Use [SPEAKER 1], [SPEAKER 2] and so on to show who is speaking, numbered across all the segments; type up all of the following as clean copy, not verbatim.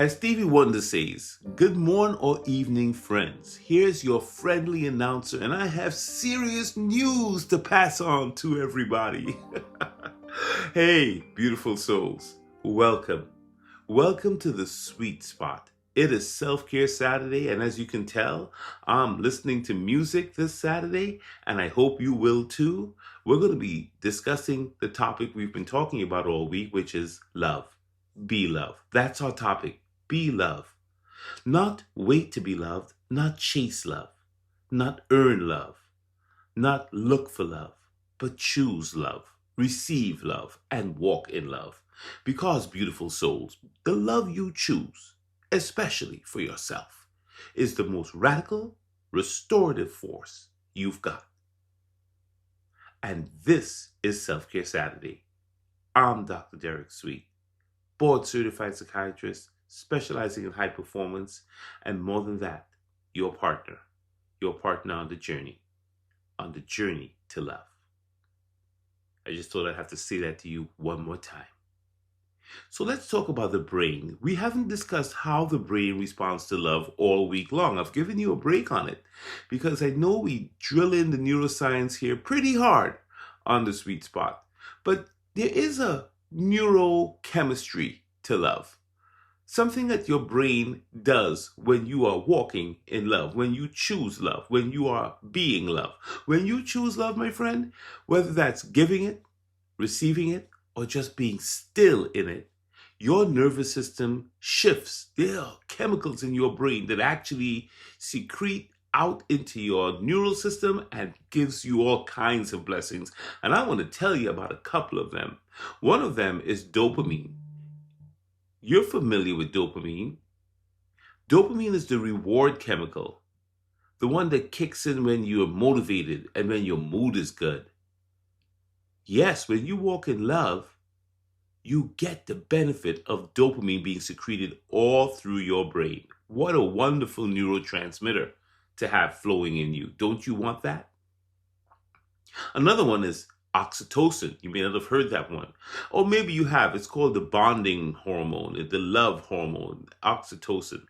[SPEAKER 1] As Stevie Wonder says, good morning or evening, friends. Here's your friendly announcer, and I have serious news to pass on to everybody. Hey, beautiful souls, welcome. Welcome to the sweet spot. It is Self-Care Saturday, and as you can tell, I'm listening to music this Saturday, and I hope you will too. We're going to be discussing the topic we've been talking about all week, which is love. Be love. That's our topic. Be love. Not wait to be loved, not chase love, not earn love, not look for love, but choose love, receive love, and walk in love. Because, beautiful souls, the love you choose, especially for yourself, is the most radical, restorative force you've got. And this is Self-Care Saturday. I'm Dr. Derek Sweet, board certified psychiatrist, specializing in high performance, and more than that, your partner on the journey to love. I just thought I'd have to say that to you one more time. So let's talk about the brain. We haven't discussed how the brain responds to love all week long. I've given you a break on it because I know we drill in the neuroscience here pretty hard on the sweet spot. But there is a neurochemistry to love. Something that your brain does when you are walking in love, when you choose love, when you are being love. When you choose love, my friend, whether that's giving it, receiving it, or just being still in it, your nervous system shifts. There are chemicals in your brain that actually secrete out into your neural system and gives you all kinds of blessings. And I want to tell you about a couple of them. One of them is dopamine. You're familiar with dopamine. Dopamine is the reward chemical, the one that kicks in when you're motivated and when your mood is good. Yes, when you walk in love, you get the benefit of dopamine being secreted all through your brain. What a wonderful neurotransmitter to have flowing in you. Don't you want that? Another one is oxytocin. You may not have heard that one. Or maybe you have. It's called the bonding hormone, the love hormone, oxytocin.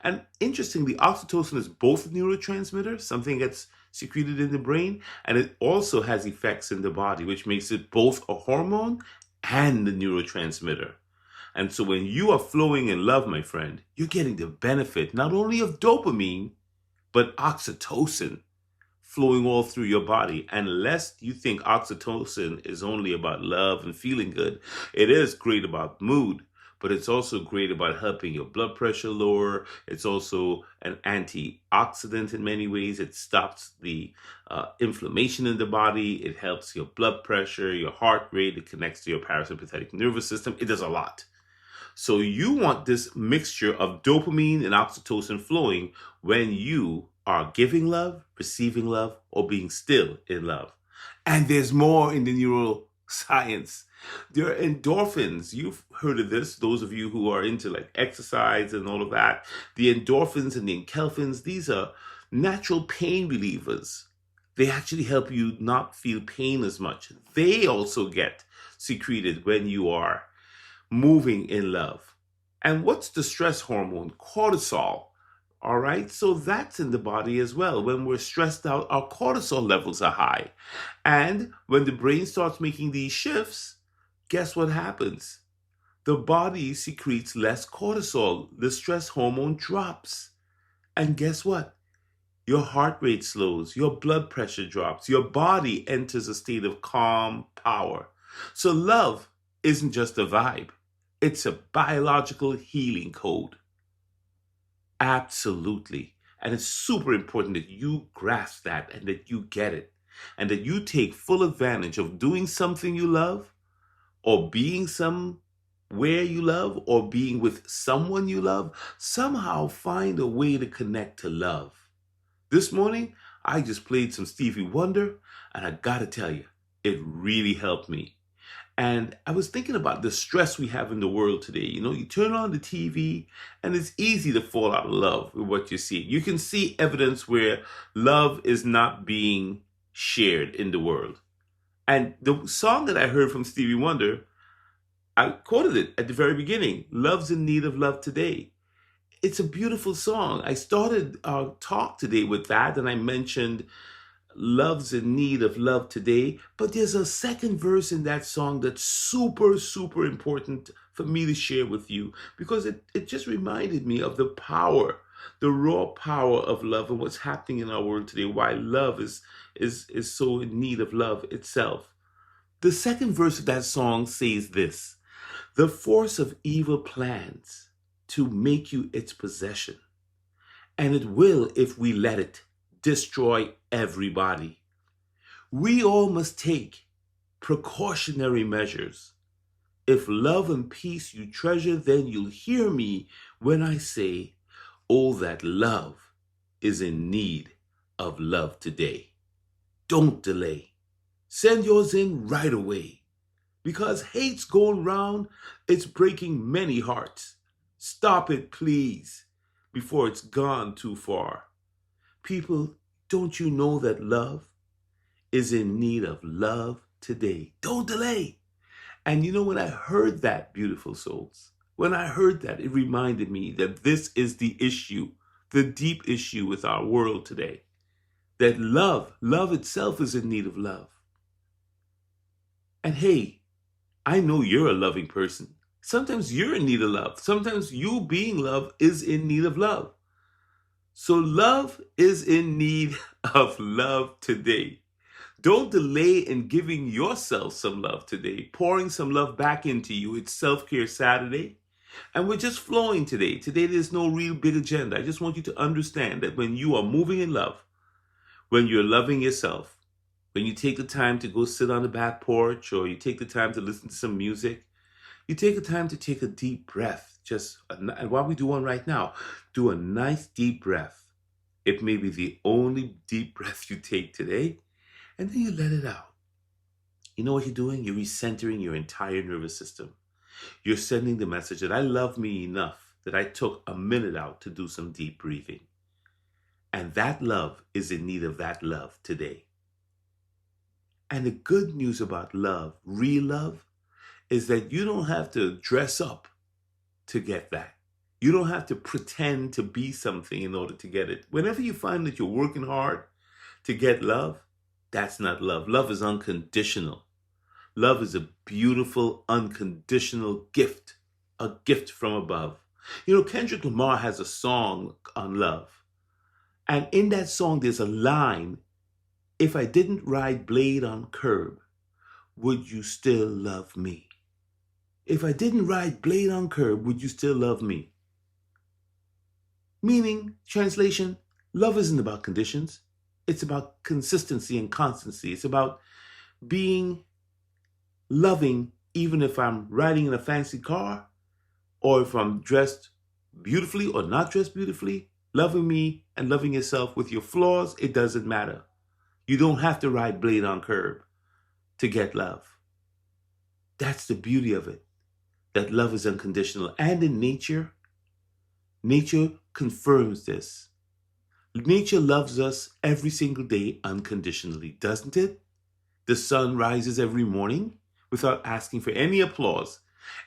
[SPEAKER 1] And interestingly, oxytocin is both a neurotransmitter, something that's secreted in the brain, and it also has effects in the body, which makes it both a hormone and a neurotransmitter. And so when you are flowing in love, my friend, you're getting the benefit not only of dopamine, but oxytocin flowing all through your body. And lest you think oxytocin is only about love and feeling good, it is great about mood, but it's also great about helping your blood pressure lower. It's also an antioxidant in many ways. It stops the inflammation in the body. It helps your blood pressure, your heart rate. It connects to your parasympathetic nervous system. It does a lot. So you want this mixture of dopamine and oxytocin flowing when you are giving love, receiving love, or being still in love. And there's more in the neuroscience. There are endorphins. You've heard of this, those of you who are into like exercise and all of that. The endorphins and the enkephalins, these are natural pain relievers. They actually help you not feel pain as much. They also get secreted when you are moving in love. And what's the stress hormone? Cortisol. All right, so that's in the body as well. When we're stressed out, our cortisol levels are high. And when the brain starts making these shifts, guess what happens? The body secretes less cortisol. The stress hormone drops. And guess what? Your heart rate slows, your blood pressure drops, your body enters a state of calm power. So love isn't just a vibe. It's a biological healing code. Absolutely. And it's super important that you grasp that and that you get it and that you take full advantage of doing something you love or being somewhere you love or being with someone you love. Somehow find a way to connect to love. This morning, I just played some Stevie Wonder, and I gotta tell you, it really helped me. And I was thinking about the stress we have in the world today. You know, you turn on the TV and it's easy to fall out of love with what you see. You can see evidence where love is not being shared in the world. And the song that I heard from Stevie Wonder, I quoted it at the very beginning. Love's in need of love today. it's a beautiful song. I started our talk today with that, and I mentioned love's in need of love today. But there's a second verse in that song that's super, super important for me to share with you because it just reminded me of the power, the raw power of love and what's happening in our world today, why love is so in need of love itself. The second verse of that song says this: the force of evil plans to make you its possession, and it will, if we let it, destroy everybody. We all must take precautionary measures. If love and peace you treasure, then you'll hear me when I say, oh, that love is in need of love today. Don't delay. Send yours in right away. Because hate's going round, it's breaking many hearts. Stop it, please, before it's gone too far. People, don't you know that love is in need of love today? Don't delay. And you know, when I heard that, beautiful souls, when I heard that, it reminded me that this is the issue, the deep issue with our world today. That love itself is in need of love. And hey, I know you're a loving person. Sometimes you're in need of love. Sometimes you being love is in need of love. So love is in need of love today. Don't delay in giving yourself some love today, pouring some love back into you. It's Self-Care Saturday, and we're just flowing today. Today there's no real big agenda. I just want you to understand that when you are moving in love, when you're loving yourself, when you take the time to go sit on the back porch, or you take the time to listen to some music, you take the time to take a deep breath. And while we do one right now, do a nice deep breath. It may be the only deep breath you take today, and then you let it out. You know what you're doing? You're recentering your entire nervous system. You're sending the message that I love me enough that I took a minute out to do some deep breathing. And that love is in need of that love today. And the good news about love, real love, is that you don't have to dress up to get that. You don't have to pretend to be something in order to get it. Whenever you find that you're working hard to get love, that's not love. Love is unconditional. Love is a beautiful, unconditional gift, a gift from above. You know, Kendrick Lamar has a song on love. And in that song, there's a line: if I didn't ride blade on curb, would you still love me? If I didn't ride blade on curb, would you still love me? Meaning, translation, love isn't about conditions. It's about consistency and constancy. It's about being loving even if I'm riding in a fancy car, or if I'm dressed beautifully or not dressed beautifully. Loving me and loving yourself with your flaws, it doesn't matter. You don't have to ride blade on curb to get love. That's the beauty of it, that love is unconditional. And in nature confirms this. Nature loves us every single day unconditionally, doesn't it? The sun rises every morning without asking for any applause.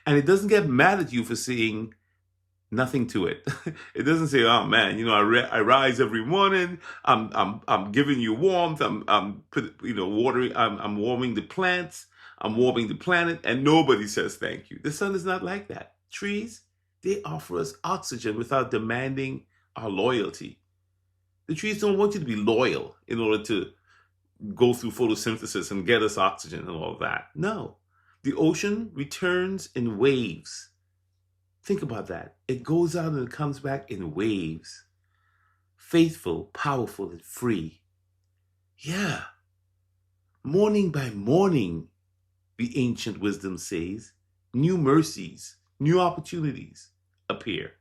[SPEAKER 1] And it doesn't get mad at you for saying nothing to it. It doesn't say, "Oh man, I rise every morning. I'm giving you warmth. I'm watering. I'm warming the plants. I'm warming the planet," and nobody says thank you. The sun is not like that. Trees, they offer us oxygen without demanding our loyalty. The trees don't want you to be loyal in order to go through photosynthesis and get us oxygen and all that. No, the ocean returns in waves. Think about that. It goes out and it comes back in waves. Faithful, powerful, and free. Yeah. Morning by morning, the ancient wisdom says, new mercies, new opportunities appear.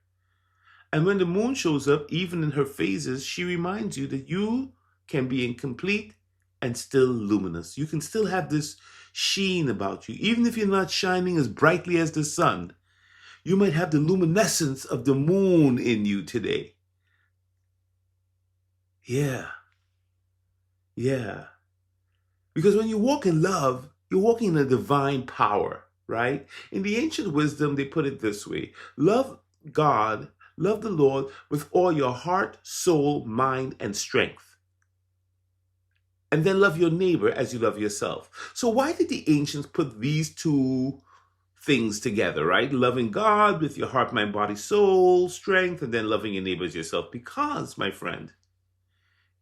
[SPEAKER 1] And when the moon shows up, even in her phases, she reminds you that you can be incomplete and still luminous. You can still have this sheen about you. Even if you're not shining as brightly as the sun, you might have the luminescence of the moon in you today. Yeah. Because when you walk in love, you're walking in a divine power, right? In the ancient wisdom, they put it this way: love God Love the Lord with all your heart, soul, mind, and strength. And then love your neighbor as you love yourself. So why did the ancients put these two things together, right? Loving God with your heart, mind, body, soul, strength, and then loving your neighbor as yourself. Because, my friend,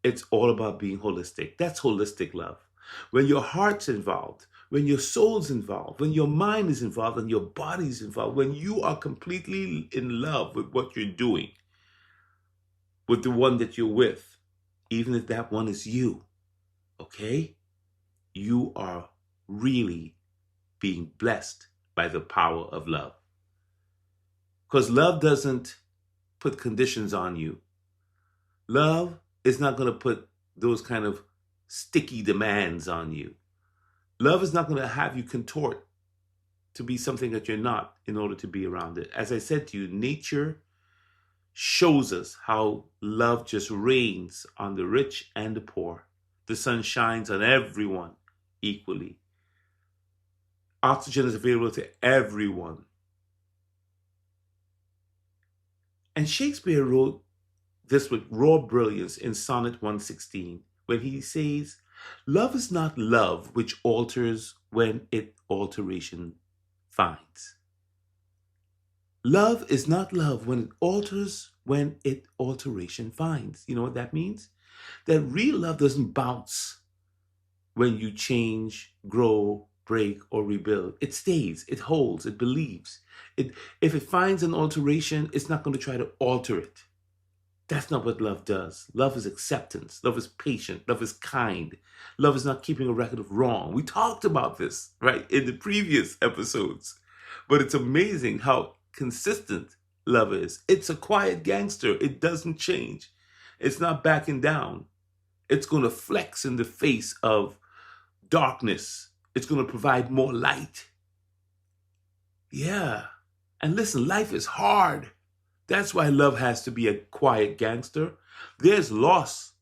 [SPEAKER 1] it's all about being holistic. That's holistic love. When your heart's involved, when your soul's involved, when your mind is involved, and your body's involved, when you are completely in love with what you're doing, with the one that you're with, even if that one is you, okay? You are really being blessed by the power of love. Because love doesn't put conditions on you. Love is not going to put those kind of sticky demands on you. Love is not going to have you contort to be something that you're not in order to be around it. As I said to you, nature shows us how love just reigns on the rich and the poor. The sun shines on everyone equally. Oxygen is available to everyone. And Shakespeare wrote this with raw brilliance in Sonnet 116, when he says, "Love is not love which alters when it alteration finds." Love is not love when it alters when it alteration finds. You know what that means? That real love doesn't bounce when you change, grow, break, or rebuild. It stays, it holds, it believes. If it finds an alteration, it's not going to try to alter it. That's not what love does. Love is acceptance. Love is patient. Love is kind. Love is not keeping a record of wrong. We talked about this, right, in the previous episodes. But it's amazing how consistent love is. It's a quiet gangster. It doesn't change. It's not backing down. It's going to flex in the face of darkness. It's going to provide more light. Yeah. And listen, life is hard. That's why love has to be a quiet gangster. There's loss.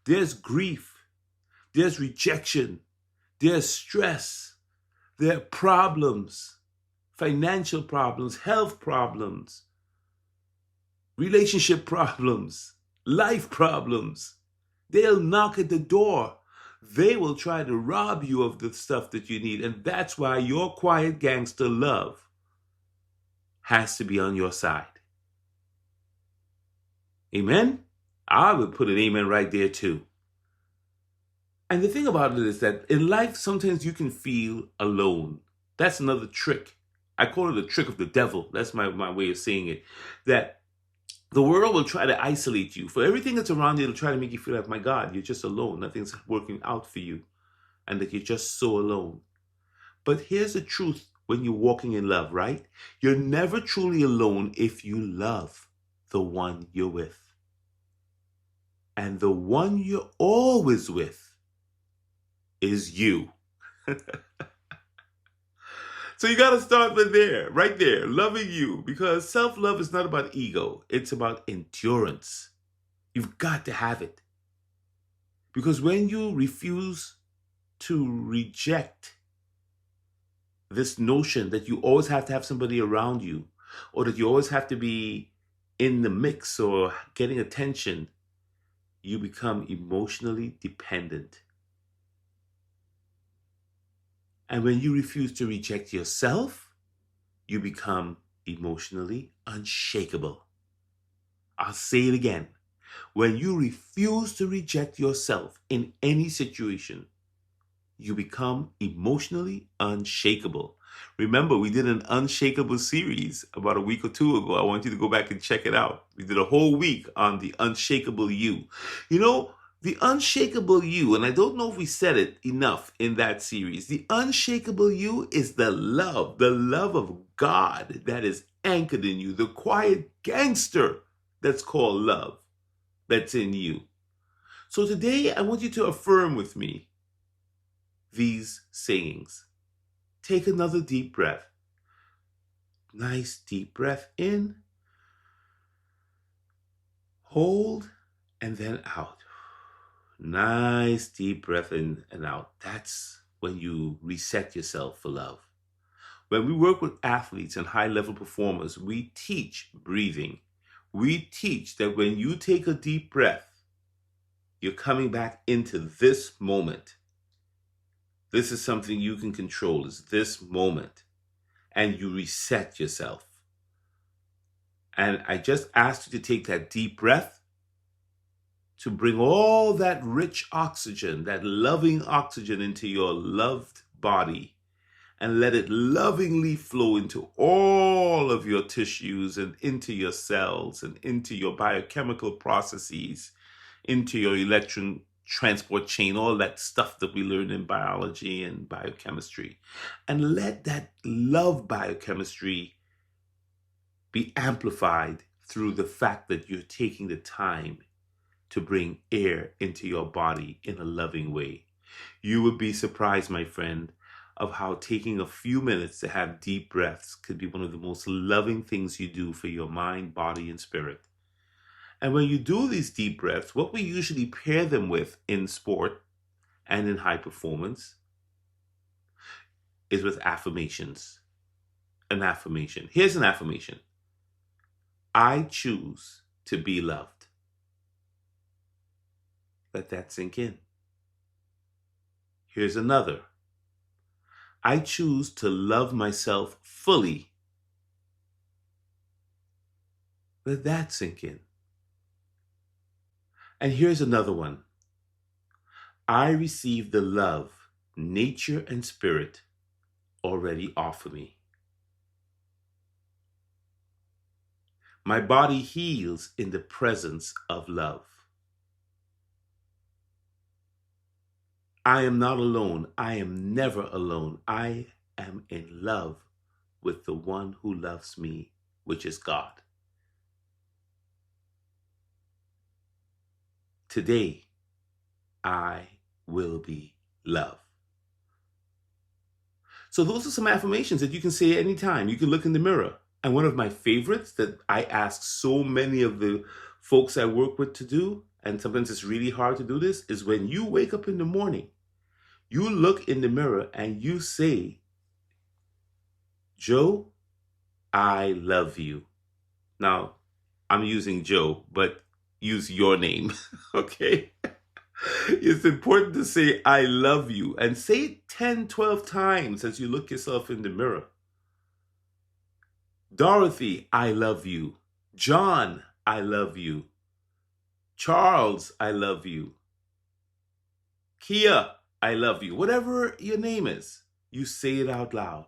[SPEAKER 1] There's grief. There's rejection. There's stress. There are problems. Financial problems, health problems, relationship problems, life problems. They'll knock at the door. They will try to rob you of the stuff that you need. And that's why your quiet gangster love has to be on your side. Amen? I would put an amen right there too. And the thing about it is that in life, sometimes you can feel alone. That's another trick. I call it a trick of the devil. That's my way of saying it. That the world will try to isolate you. For everything that's around you, it'll try to make you feel like, my God, you're just alone. Nothing's working out for you. And that you're just so alone. But here's the truth when you're walking in love, right? You're never truly alone if you love the one you're with. And the one you're always with is you. So you got to start with there, right there, loving you. Because self-love is not about ego. It's about endurance. You've got to have it. Because when you refuse to reject this notion that you always have to have somebody around you, or that you always have to be in the mix or getting attention, you become emotionally dependent. And when you refuse to reject yourself, you become emotionally unshakable. I'll say it again. When you refuse to reject yourself in any situation, you become emotionally unshakable. Remember, we did an unshakable series about a week or two ago. I want you to go back and check it out. We did a whole week on the unshakable you. You know, the unshakable you, and I don't know if we said it enough in that series, the unshakable you is the love of God that is anchored in you, the quiet gangster that's called love that's in you. So today, I want you to affirm with me these sayings. Take another deep breath. Nice deep breath in. Hold, and then out. Nice deep breath in and out. That's when you reset yourself for love. When we work with athletes and high-level performers, we teach breathing. We teach that when you take a deep breath, you're coming back into this moment. This is something you can control, is this moment. And you reset yourself. And I just asked you to take that deep breath to bring all that rich oxygen, that loving oxygen into your loved body, and let it lovingly flow into all of your tissues and into your cells and into your biochemical processes, into your electron transport chain, all that stuff that we learn in biology and biochemistry. And let that love biochemistry be amplified through the fact that you're taking the time to bring air into your body in a loving way. You would be surprised, my friend, of how taking a few minutes to have deep breaths could be one of the most loving things you do for your mind, body, and spirit. And when you do these deep breaths, what we usually pair them with in sport and in high performance is with affirmations. An affirmation. Here's an affirmation. I choose to be loved. Let that sink in. Here's another. I choose to love myself fully. Let that sink in. And here's another one. I receive the love nature and spirit already offer me. My body heals in the presence of love. I am not alone. I am never alone. I am in love with the one who loves me, which is God. Today, I will be love. So those are some affirmations that you can say anytime. You can look in the mirror. And one of my favorites that I ask so many of the folks I work with to do, and sometimes it's really hard to do this, is when you wake up in the morning, you look in the mirror and you say, Joe, I love you. Now, I'm using Joe, but use your name, okay? It's important to say, I love you, and say it 10, 12 times as you look yourself in the mirror. Dorothy, I love you. John, I love you. Charles, I love you. Kia, I love you. Whatever your name is, you say it out loud.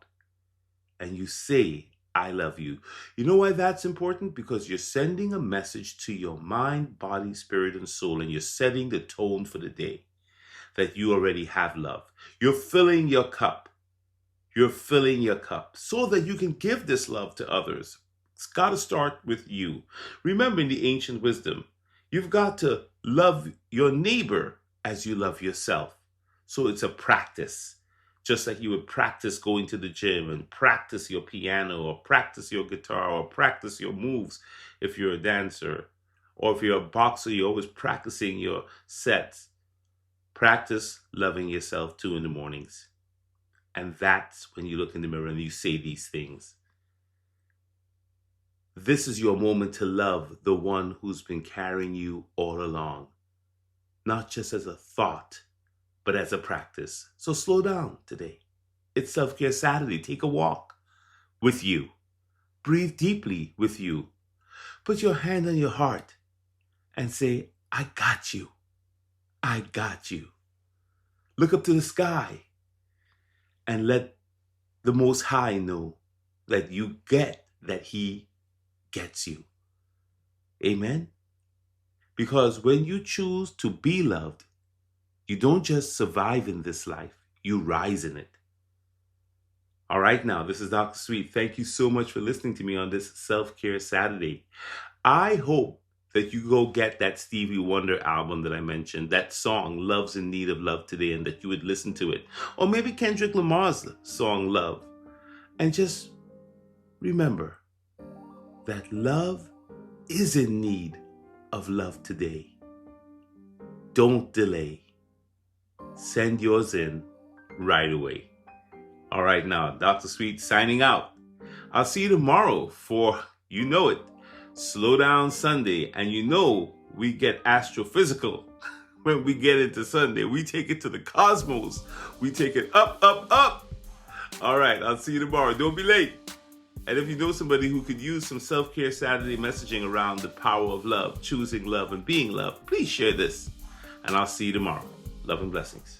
[SPEAKER 1] And you say, I love you. You know why that's important? Because you're sending a message to your mind, body, spirit, and soul, and you're setting the tone for the day that you already have love. You're filling your cup. You're filling your cup so that you can give this love to others. It's got to start with you. Remember, in the ancient wisdom, you've got to love your neighbor as you love yourself. So it's a practice. Just like you would practice going to the gym and practice your piano or practice your guitar or practice your moves if you're a dancer. Or if you're a boxer, you're always practicing your sets. Practice loving yourself too in the mornings. And that's when you look in the mirror and you say these things. This is your moment to love the one who's been carrying you all along. Not just as a thought, but as a practice. So slow down today. It's Self-Care Saturday. Take a walk with you. Breathe deeply with you. Put your hand on your heart and say, I got you. I got you. Look up to the sky and let the Most High know that you get that He gets you. Amen? Because when you choose to be loved, you don't just survive in this life, you rise in it. All right, now, this is Dr. Sweet. Thank you so much for listening to me on this Self-Care Saturday. I hope that you go get that Stevie Wonder album that I mentioned, that song, Love's in Need of Love Today, and that you would listen to it. Or maybe Kendrick Lamar's song, Love. And just remember that love is in need of love today. Don't delay. Send yours in right away. All right, now, Dr. Sweet signing out. I'll see you tomorrow for, you know it, Slow down Sunday, and you know we get astrophysical when we get into Sunday. We take it to the cosmos. We take it up, up, up. All right, I'll see you tomorrow. Don't be late. And if you know somebody who could use some self-care Saturday messaging around the power of love, choosing love and being loved, please share this. And I'll see you tomorrow. Love and blessings.